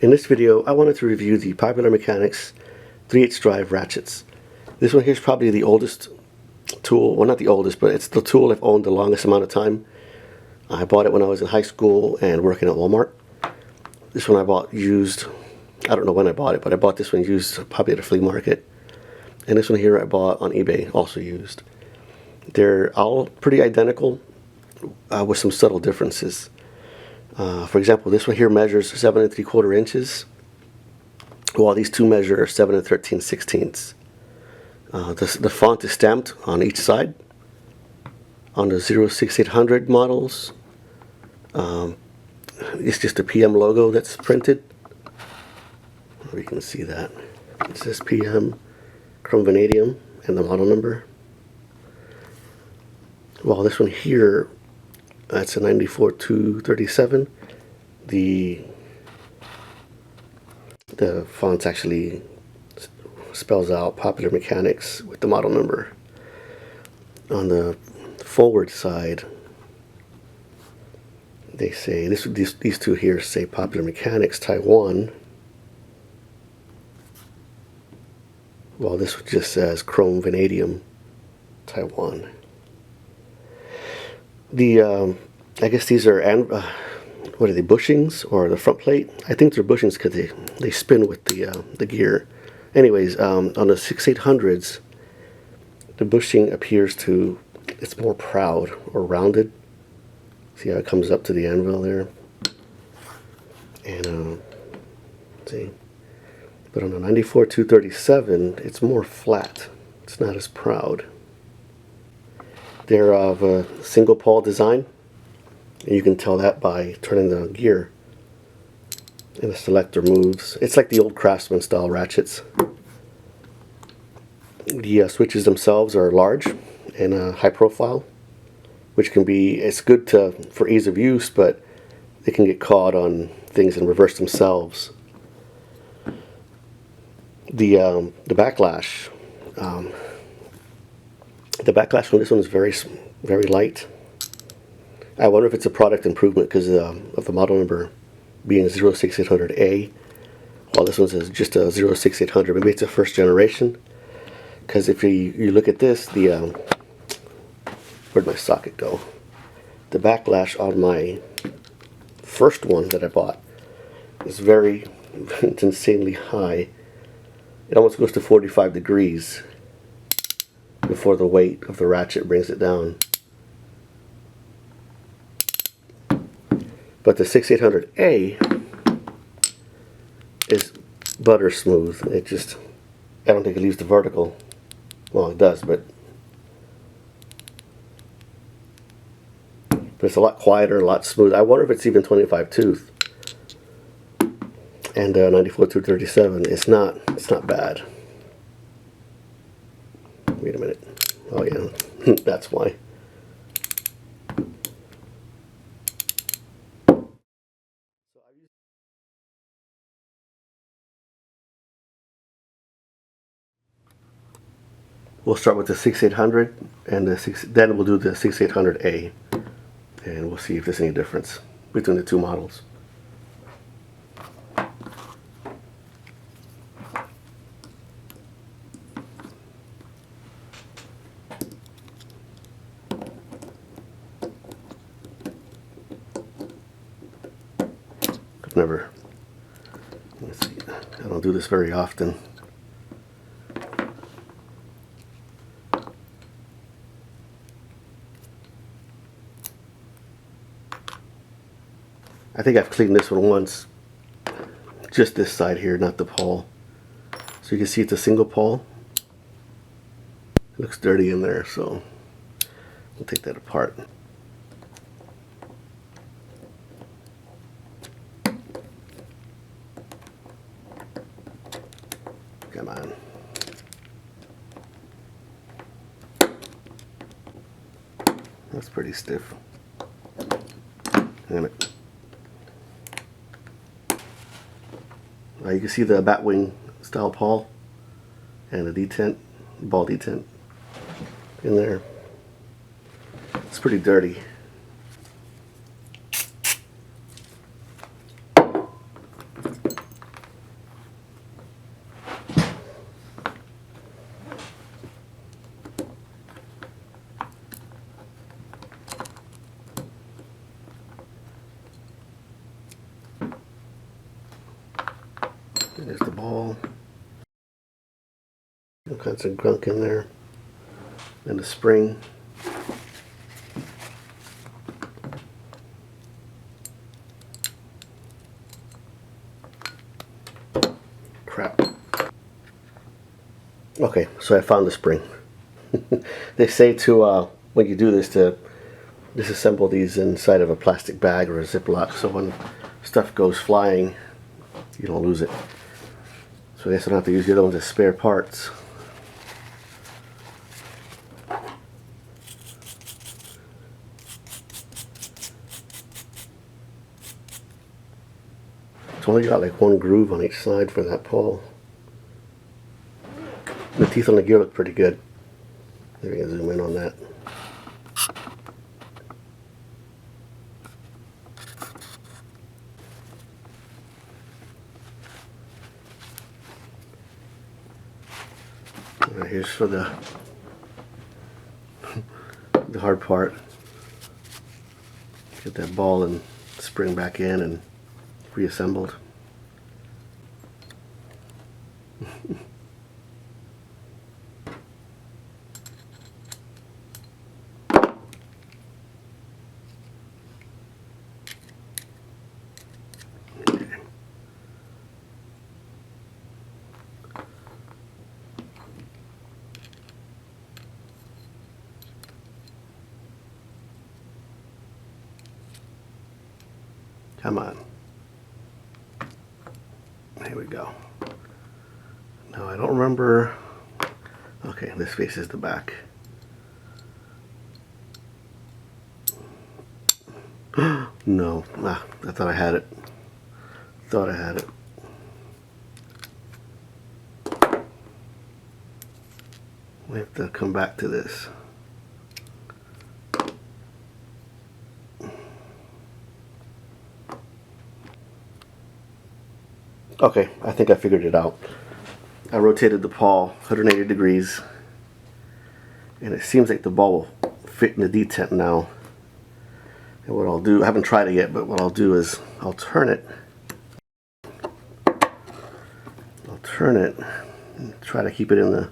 In this video, I wanted to review the Popular Mechanics 3/8 drive ratchets. This one here is probably the oldest tool, well not the oldest, but it's the tool I've owned the longest amount of time. I bought it when I was in high school and working at Walmart. This one I bought used, I don't know when I bought it, but I bought this one used probably at a flea market. And this one here I bought on eBay, also used. They're all pretty identical with some subtle differences. For example, this one here measures 7 3/4 inches, while these two measure 7 13/16. The font is stamped on each side. On the 06800 models, it's just a PM logo that's printed. We can see that. It says PM, chrome vanadium, and the model number. While this one here, that's a 94-237. The font's actually spells out Popular Mechanics with the model number. On the forward side, they say these two here say Popular Mechanics Taiwan, while this one just says Chrome Vanadium Taiwan. I guess these are what are they, bushings or the front plate? I think they're bushings because they spin with the gear. Anyways, on the 6800s, the bushing appears to, it's more proud or rounded. See how it comes up to the anvil there? And see, but on the 94-237, it's more flat. It's not as proud. They're of a single pawl design, and you can tell that by turning the gear and the selector moves. It's like the old Craftsman style ratchets. The switches themselves are large and high profile, which can be, it's good for ease of use, but they can get caught on things and reverse themselves. The backlash. The backlash from this one is very light. I wonder if it's a product improvement because of the model number being 06800A, while this one says just a 06800. Maybe it's a first generation. Because if you look at this, where'd my socket go? The backlash on my first one that I bought is it's insanely high. It almost goes to 45 degrees before the weight of the ratchet brings it down. But the 6800A is butter smooth. It just, I don't think it leaves the vertical. Well, it does, but it's a lot quieter, a lot smoother. I wonder if it's even 25 tooth. And 94-237, it's not bad. Wait a minute. Oh yeah, that's why. We'll start with the 6800 and then we'll do the 6800A, and we'll see if there's any difference between the two models. Let's see, I don't do this very often. I think I've cleaned this one once, just this side here, not the pawl. So you can see it's a single pawl. It looks dirty in there, so we'll take that apart. Come on. That's pretty stiff. Damn it. You can see the batwing style pawl and the detent, ball detent in there. It's pretty dirty. There's the ball. All kinds of gunk in there. And the spring. Crap. Okay, so I found the spring. They say to, when you do this, to disassemble these inside of a plastic bag or a Ziploc, so when stuff goes flying, you don't lose it. So I guess I don't have to use the other ones as spare parts. It's only got like one groove on each side for that pawl. The teeth on the gear look pretty good. Maybe I can zoom in on that. Alright, here's for the hard part. Get that ball and spring back in and reassembled. Come on. Here we go. Now I don't remember. Okay, this faces the back. No, I thought I had it. Thought I had it. We have to come back to this. Okay, I think I figured it out. I rotated the pawl 180 degrees, and it seems like the ball will fit in the detent now. And what I'll do, I haven't tried it yet, but what I'll do is I'll turn it. And try to keep it in the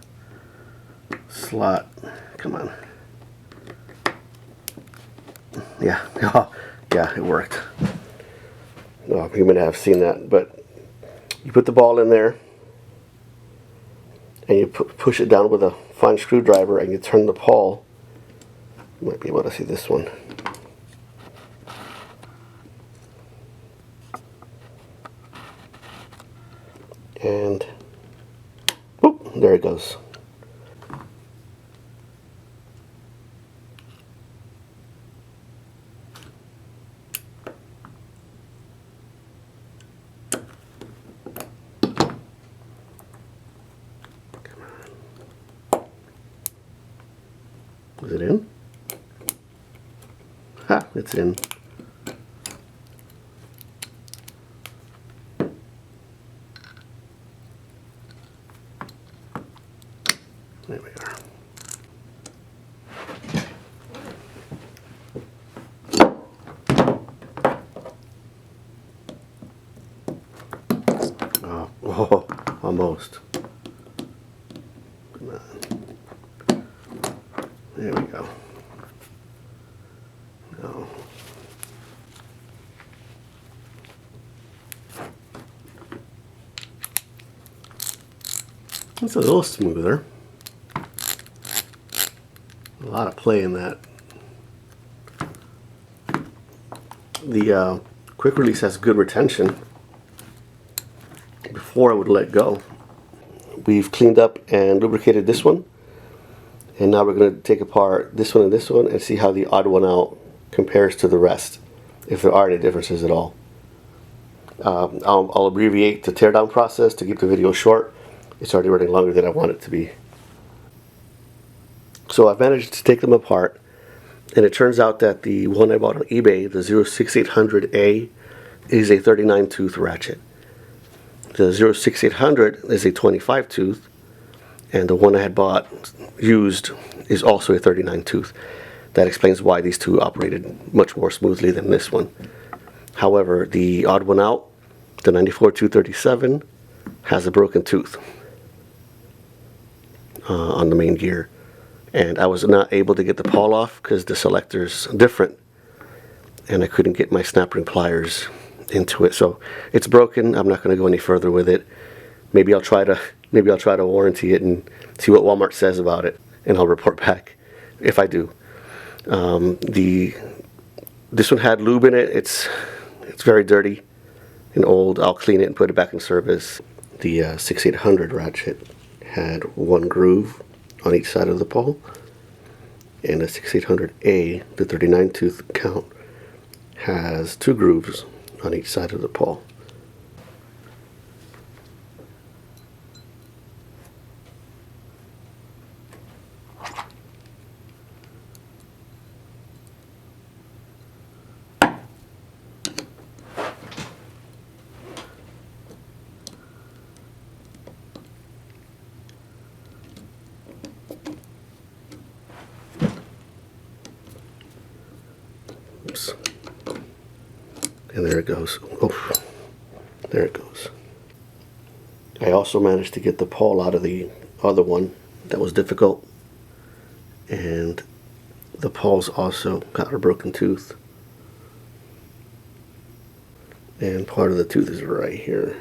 slot. Come on. Yeah, yeah, it worked. Oh, you may not have seen that, but you put the ball in there and you push it down with a fine screwdriver and you turn the pawl. You might be able to see this one. And whoop, there it goes. Is it in? Ha, it's in. There we are. Oh, almost. Come on. There we go. No. It's a little smoother. A lot of play in that. The quick release has good retention. Before I would let go. We've cleaned up and lubricated this one, and now we're going to take apart this one and see how the odd one out compares to the rest, if there are any differences at all. I'll abbreviate the teardown process to keep the video short. It's already running longer than I want it to be. So I've managed to take them apart, and it turns out that the one I bought on eBay, the 06800A, is a 39 tooth ratchet. The 06800 is a 25 tooth, and the one I had bought used is also a 39 tooth. That explains why these two operated much more smoothly than this one. However, the odd one out, the 94 237, has a broken tooth on the main gear, and I was not able to get the pawl off because the selector's different, and I couldn't get my snap ring pliers into it. So it's broken. I'm not going to go any further with it. Maybe I'll try to warranty it and see what Walmart says about it, and I'll report back if I do. This one had lube in it. It's very dirty and old. I'll clean it and put it back in service. The 6800 ratchet had one groove on each side of the pawl, and the 6800A, the 39 tooth count, has two grooves on each side of the pawl. Oops. And there it goes. Oh, there it goes. I also managed to get the pawl out of the other one. That was difficult. And the paw's also got a broken tooth. And part of the tooth is right here.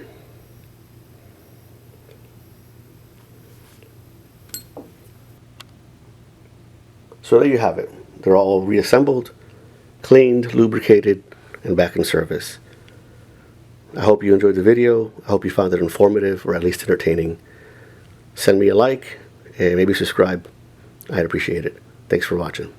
So there you have it. They're all reassembled, cleaned, lubricated, and back in service. I hope you enjoyed the video. I hope you found it informative or at least entertaining. Send me a like and maybe subscribe. I'd appreciate it. Thanks for watching.